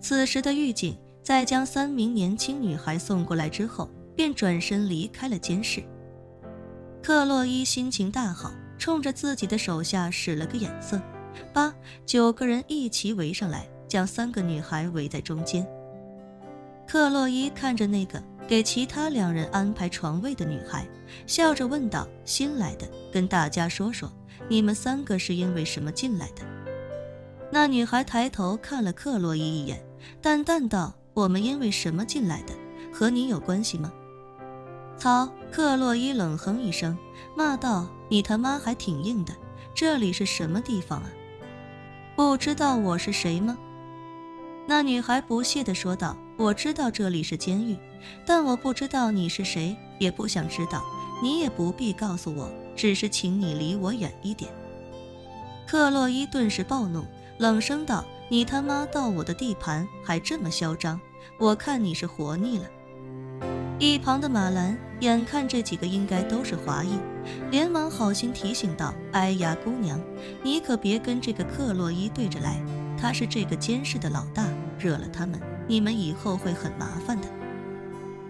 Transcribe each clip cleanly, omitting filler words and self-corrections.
此时的狱警在将3名年轻女孩送过来之后，便转身离开了监室。克洛伊心情大好，冲着自己的手下使了个眼色，9个人一齐围上来，将3个女孩围在中间。克洛伊看着那个给其他2人安排床位的女孩，笑着问道：“新来的，跟大家说说，你们3个是因为什么进来的？”那女孩抬头看了克洛伊一眼，淡淡道：“我们因为什么进来的？和你有关系吗？”操！克洛伊冷哼一声，骂道：“你他妈还挺硬的，这里是什么地方啊？不知道我是谁吗？”那女孩不屑地说道：“我知道这里是监狱，但我不知道你是谁，也不想知道，你也不必告诉我，只是请你离我远一点。”克洛伊顿时暴怒，冷声道：“你他妈到我的地盘还这么嚣张，我看你是活腻了。”一旁的马兰眼看这几个应该都是华裔，连忙好心提醒道：“哎呀，姑娘，你可别跟这个克洛伊对着来，他是这个监视的老大，惹了他们，你们以后会很麻烦的。”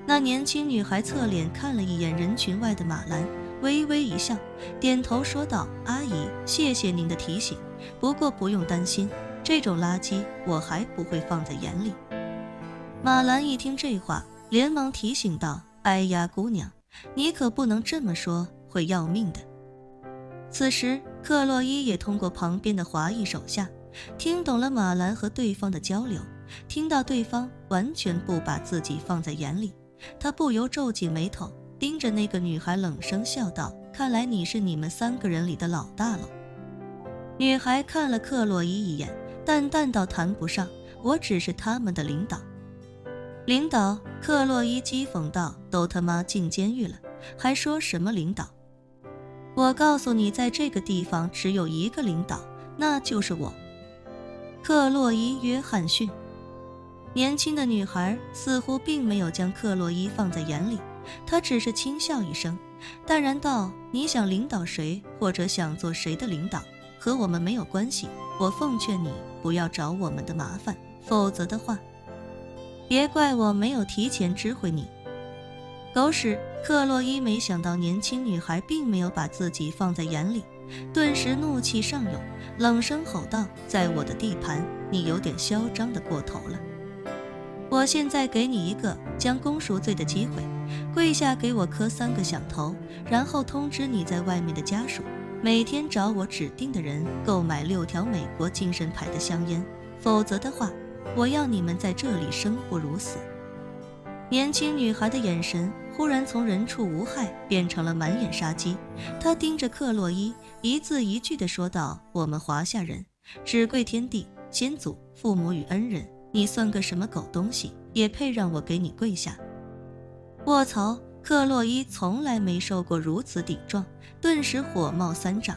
那年轻女孩侧脸看了一眼人群外的马兰，微微一笑，点头说道：“阿姨，谢谢您的提醒，不过不用担心，这种垃圾我还不会放在眼里。”马兰一听这话，连忙提醒道：“哎呀，姑娘，你可不能这么说，会要命的。”此时克洛伊也通过旁边的华裔手下听懂了马兰和对方的交流，听到对方完全不把自己放在眼里，他不由皱紧眉头，盯着那个女孩冷声笑道：“看来你是你们3个人里的老大了。”女孩看了克洛伊一眼，淡淡道：“谈不上，我只是他们的领导。”领导？克洛伊讥讽道：“都他妈进监狱了，还说什么领导？我告诉你，在这个地方只有一个领导，那就是我。”克洛伊·约翰逊。年轻的女孩似乎并没有将克洛伊放在眼里，她只是轻笑一声，淡然道：“你想领导谁，或者想做谁的领导，和我们没有关系。我奉劝你不要找我们的麻烦，否则的话，别怪我没有提前知会你。”狗屎！克洛伊没想到年轻女孩并没有把自己放在眼里，顿时怒气上涌，冷声吼道：“在我的地盘，你有点嚣张的过头了。我现在给你一个将功赎罪的机会，跪下给我磕3个响头，然后通知你在外面的家属，每天找我指定的人购买6条美国精神牌的香烟，否则的话，我要你们在这里生不如死。”年轻女孩的眼神忽然从人畜无害变成了满眼杀机，她盯着克洛伊，一字一句地说道：“我们华夏人只跪天地、先祖、父母与恩人，你算个什么狗东西，也配让我给你跪下？”卧槽！克洛伊从来没受过如此顶撞，顿时火冒3丈。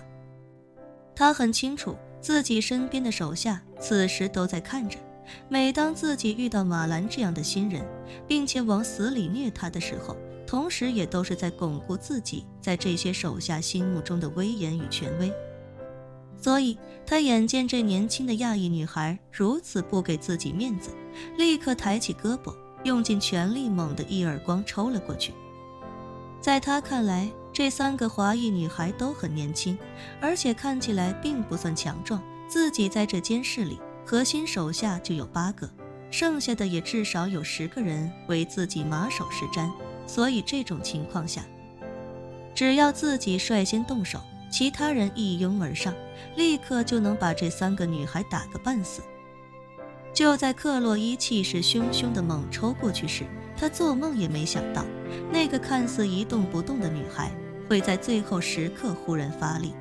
他很清楚自己身边的手下此时都在看着，每当自己遇到马兰这样的新人，并且往死里虐他的时候，同时也都是在巩固自己在这些手下心目中的威严与权威。所以他眼见这年轻的亚裔女孩如此不给自己面子，立刻抬起胳膊，用尽全力猛地一耳光抽了过去。在他看来，这3个华裔女孩都很年轻，而且看起来并不算强壮，自己在这监室里核心手下就有8个，剩下的也至少有10个人为自己马首是瞻，所以这种情况下，只要自己率先动手，其他人一拥而上，立刻就能把这3个女孩打个半死。就在克洛伊气势汹汹地猛抽过去时，他做梦也没想到，那个看似一动不动的女孩会在最后时刻忽然发力。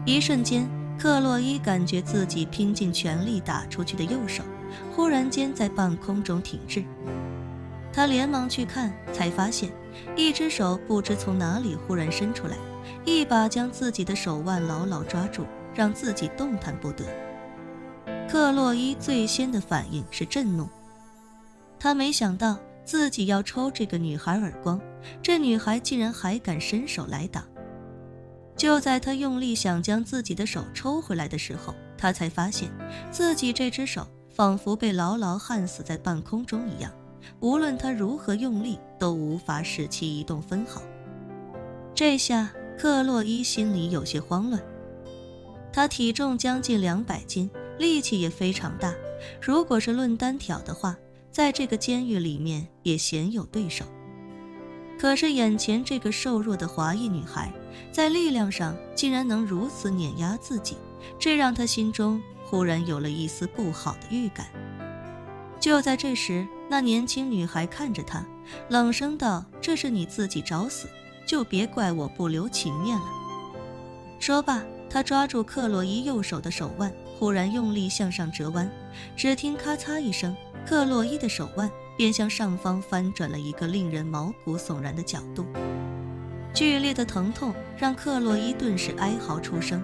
一瞬间，克洛伊感觉自己拼尽全力打出去的右手忽然间在半空中停滞，他连忙去看，才发现一只手不知从哪里忽然伸出来，一把将自己的手腕牢牢抓住，让自己动弹不得。克洛伊最先的反应是震怒，他没想到自己要抽这个女孩耳光，这女孩竟然还敢伸手来挡。就在他用力想将自己的手抽回来的时候，他才发现自己这只手仿佛被牢牢焊死在半空中一样，无论他如何用力都无法使其移动分毫。这下克洛伊心里有些慌乱。他体重将近200斤，力气也非常大，如果是论单挑的话，在这个监狱里面也鲜有对手。可是眼前这个瘦弱的华裔女孩，在力量上竟然能如此碾压自己，这让他心中忽然有了一丝不好的预感。就在这时，那年轻女孩看着他，冷声道：“这是你自己找死，就别怪我不留情面了。”说罢，他抓住克洛伊右手的手腕，忽然用力向上折弯，只听咔嚓一声，克洛伊的手腕便向上方翻转了一个令人毛骨悚然的角度。剧烈的疼痛让克洛伊顿时哀嚎出声，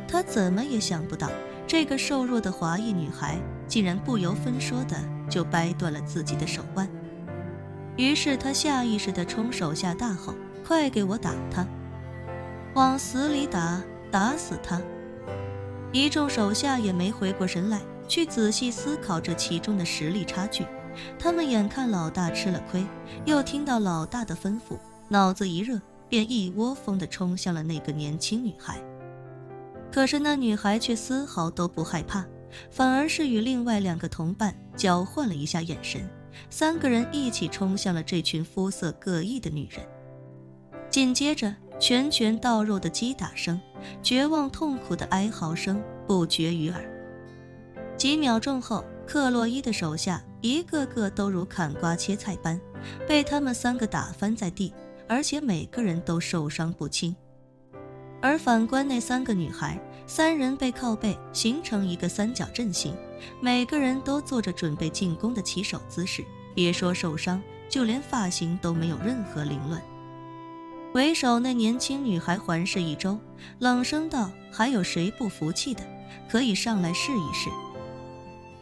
他怎么也想不到，这个瘦弱的华裔女孩竟然不由分说的就掰断了自己的手腕。于是他下意识地冲手下大吼：“快给我打他！往死里打，打死他！”一众手下也没回过神来，去仔细思考这其中的实力差距。他们眼看老大吃了亏，又听到老大的吩咐，脑子一热，便一窝蜂地冲向了那个年轻女孩。可是那女孩却丝毫都不害怕，反而是与另外2个同伴交换了一下眼神，3个人一起冲向了这群肤色各异的女人。紧接着，拳拳到肉的击打声，绝望痛苦的哀嚎声不绝于耳。几秒钟后，克洛伊的手下一个个都如砍瓜切菜般，被他们3个打翻在地，而且每个人都受伤不轻。而反观那3个女孩，3人背靠背形成一个3角阵型，每个人都做着准备进攻的起手姿势，别说受伤，就连发型都没有任何凌乱。为首那年轻女孩环视一周，冷声道：“还有谁不服气的，可以上来试一试。”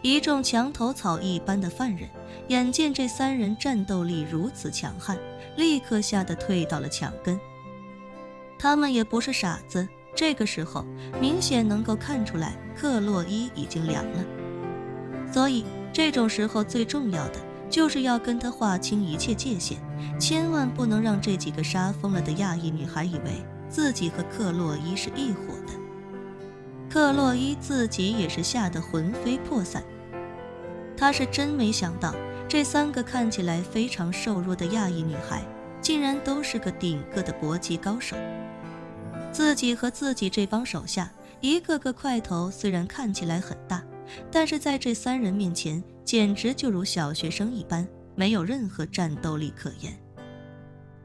一众墙头草一般的犯人，眼见这3人战斗力如此强悍，立刻吓得退到了墙根。他们也不是傻子，这个时候明显能够看出来克洛伊已经凉了，所以这种时候最重要的就是要跟他划清一切界限，千万不能让这几个杀疯了的亚裔女孩以为自己和克洛伊是一伙的。克洛伊自己也是吓得魂飞魄散，他是真没想到这3个看起来非常瘦弱的亚裔女孩竟然都是个顶个的搏击高手。自己和自己这帮手下一个个块头虽然看起来很大，但是在这3人面前简直就如小学生一般，没有任何战斗力可言。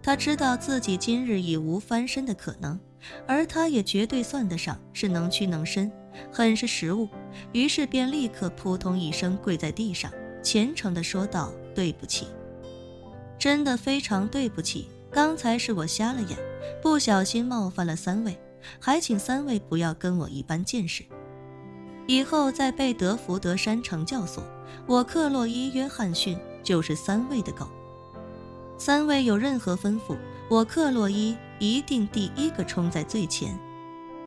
他知道自己今日已无翻身的可能，而他也绝对算得上是能屈能伸，很是识物，于是便立刻扑通一声跪在地上，虔诚地说道：“对不起，真的非常对不起，刚才是我瞎了眼，不小心冒犯了3位，还请3位不要跟我一般见识。以后在贝德福德山城教所，我克洛伊·约翰逊就是3位的狗。3位有任何吩咐，我克洛伊一定第一个冲在最前，